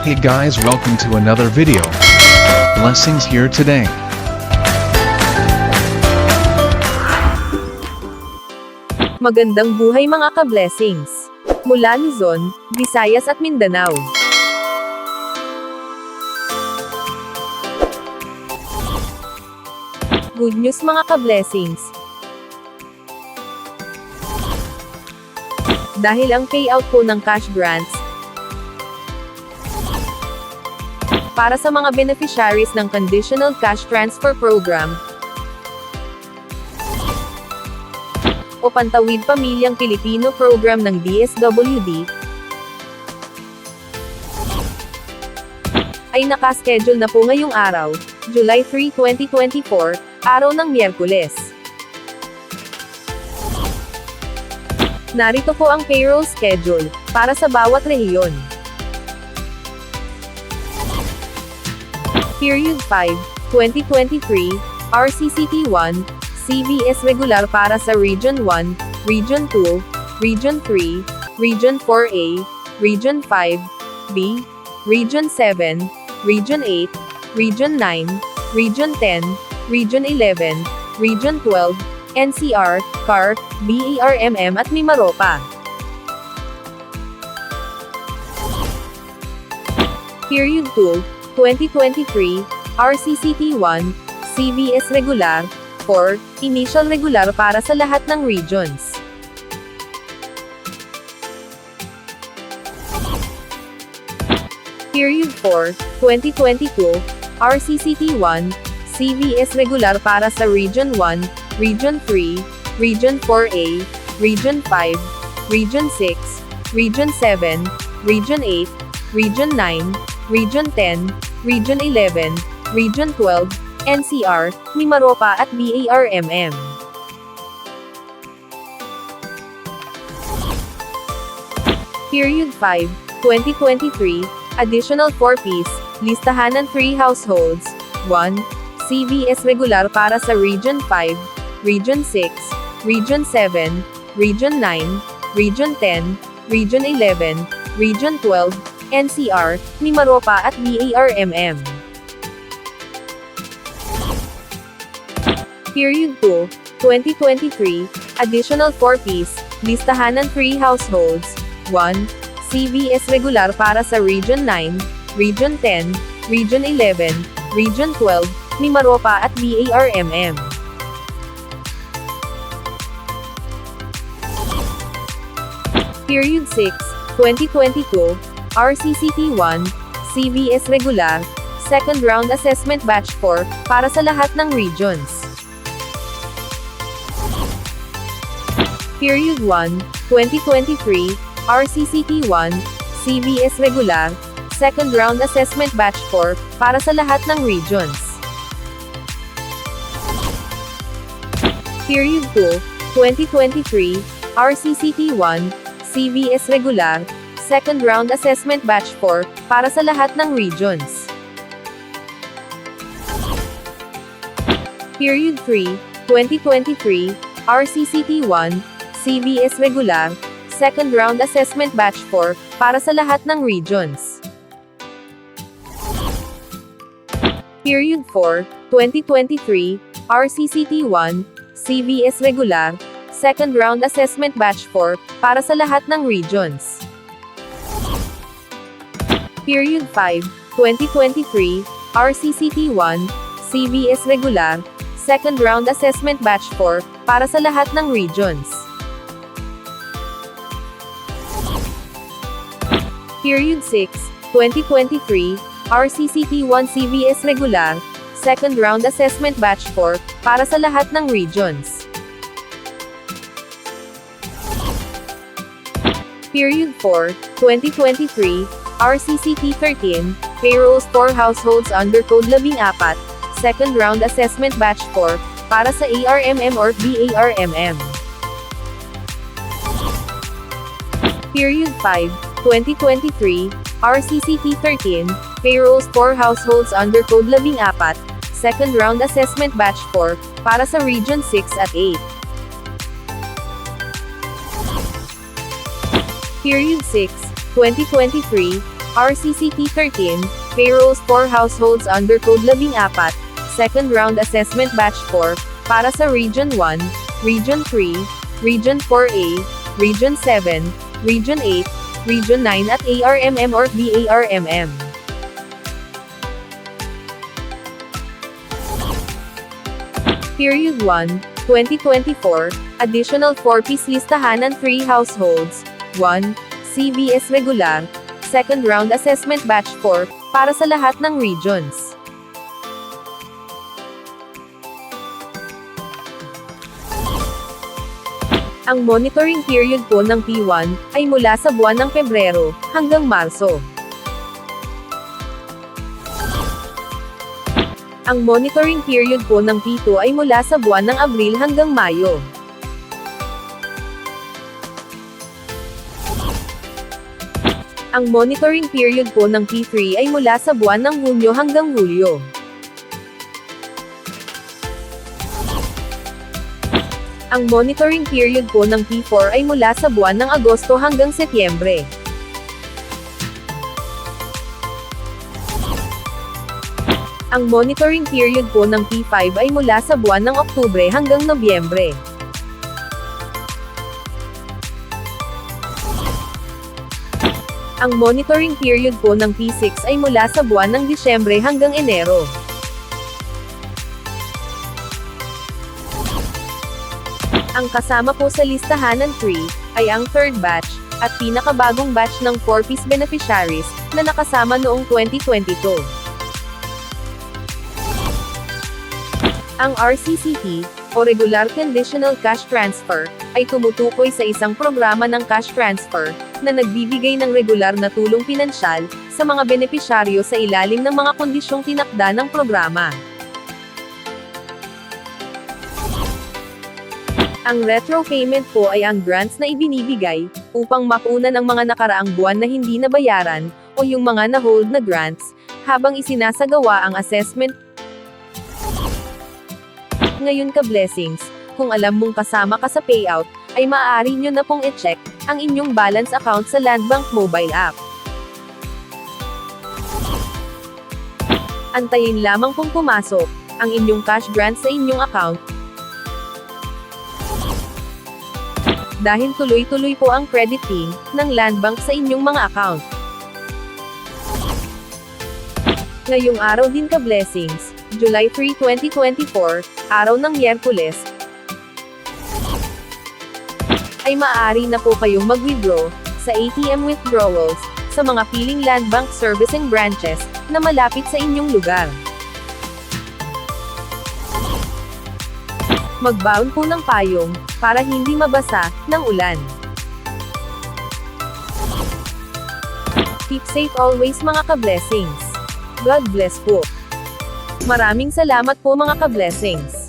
Hey guys, welcome to another video. Blessings here today. Magandang buhay mga ka-blessings. Mula Luzon, Visayas at Mindanao. Good news mga ka-blessings. Dahil ang payout po ng cash grants para sa mga beneficiaries ng Conditional Cash Transfer Program o Pantawid Pamilyang Pilipino Program ng DSWD ay nakaschedule na po ngayong araw, July 3, 2024, araw ng Miyerkules. Narito po ang payroll schedule para sa bawat rehiyon. Period 5, 2023, RCCT 1, CVS regular para sa Region 1, Region 2, Region 3, Region 4A, Region 5B, Region 7, Region 8, Region 9, Region 10, Region 11, Region 12, NCR, CAR, BERMM at Mimaropa. Period 2, 2023, RCCT 1, CVS regular, 4, initial regular para sa lahat ng regions. Period 4, 2022, RCCT 1, CVS regular para sa Region 1, Region 3, Region 4A, Region 5, Region 6, Region 7, Region 8, Region 9, Region 10, Region 11, Region 12, NCR, Mimaropa at BERMM. Period 5, 2023, additional 4-piece, listahan ng 3 households, 1. CVS regular para sa Region 5, Region 6, Region 7, Region 9, Region 10, Region 11, Region 12, NCR, Mimaropa at BERMM. Period 2, 2023, additional 4-piece, listahan ng 3 households, 1. CVS regular para sa Region 9, Region 10, Region 11, Region 12, Mimaropa at BERMM. Period 6, 2022, RCCT 1, CVS regular, second round assessment batch 4, para sa lahat ng regions. Period 1, 2023, RCCT 1, CVS regular, second round assessment batch 4, para sa lahat ng regions. Period 2, 2023, RCCT 1, CVS regular, second round assessment batch 4, para sa lahat ng regions. Period 3, 2023, RCCT 1, CVS regular, second round assessment batch 4, para sa lahat ng regions. Period 4, 2023, RCCT 1, CVS regular, second round assessment batch 4, para sa lahat ng regions. Period 5, 2023, RCCT 1, CVS regular, second round assessment batch 4, para sa lahat ng regions. Period 6, 2023, RCCT 1 CVS regular, second round assessment batch 4, para sa lahat ng regions. Period 4, 2023, RCCT 13, payrolls for households under Code 14, second round assessment batch 4, para sa ARMM or BERMM. Period 5, 2023, RCCT 13, payrolls for households under Code 14, second round assessment batch 4, para sa Region 6 at 8. Period 6, 2023, RCCT 13, payrolls for households under Code 14, second round assessment batch 4, para sa Region 1, Region 3, Region 4A, Region 7, Region 8, Region 9 at ARMM or BARMM. Period 1, 2024, additional 4-piece listahan 3 households, 1, CVS regular, second round assessment batch 4, para sa lahat ng regions. Ang monitoring period po ng P1, ay mula sa buwan ng Pebrero, hanggang Marso. Ang monitoring period po ng P2 ay mula sa buwan ng Abril hanggang Mayo. Ang monitoring period po ng P3 ay mula sa buwan ng Hunyo hanggang Hulyo. Ang monitoring period po ng P4 ay mula sa buwan ng Agosto hanggang Setyembre. Ang monitoring period po ng P5 ay mula sa buwan ng Oktubre hanggang Nobyembre. Ang monitoring period po ng P6 ay mula sa buwan ng Disyembre hanggang Enero. Ang kasama po sa listahan ng 3, ay ang third batch, at pinakabagong batch ng 4-piece beneficiaries, na nakasama noong 2022. Ang RCCT, o Regular Conditional Cash Transfer, ay tumutukoy sa isang programa ng cash transfer, na nagbibigay ng regular na tulong pinansyal, sa mga benepisyaryo sa ilalim ng mga kondisyong tinakda ng programa. Ang retro payment po ay ang grants na ibinibigay, upang mapunan ang mga nakaraang buwan na hindi nabayaran, o yung mga na-hold na grants, habang isinasagawa ang assessment. Ngayon ka-blessings, kung alam mong kasama ka sa payout, ay maaari nyo na pong i-check, ang inyong balance account sa Landbank mobile app. Antayin lamang pong pumasok, ang inyong cash grant sa inyong account. Dahil tuloy-tuloy po ang crediting ng Landbank sa inyong mga account. Ngayong araw din ka-blessings, July 3, 2024, araw ng Miyerkules, ay maaari na po kayong mag-withdraw sa ATM withdrawals sa mga piling Landbank servicing branches na malapit sa inyong lugar. Magbaon po ng payong, para hindi mabasa ng ulan. Keep safe always mga ka-blessings. God bless po. Maraming salamat po mga ka-blessings.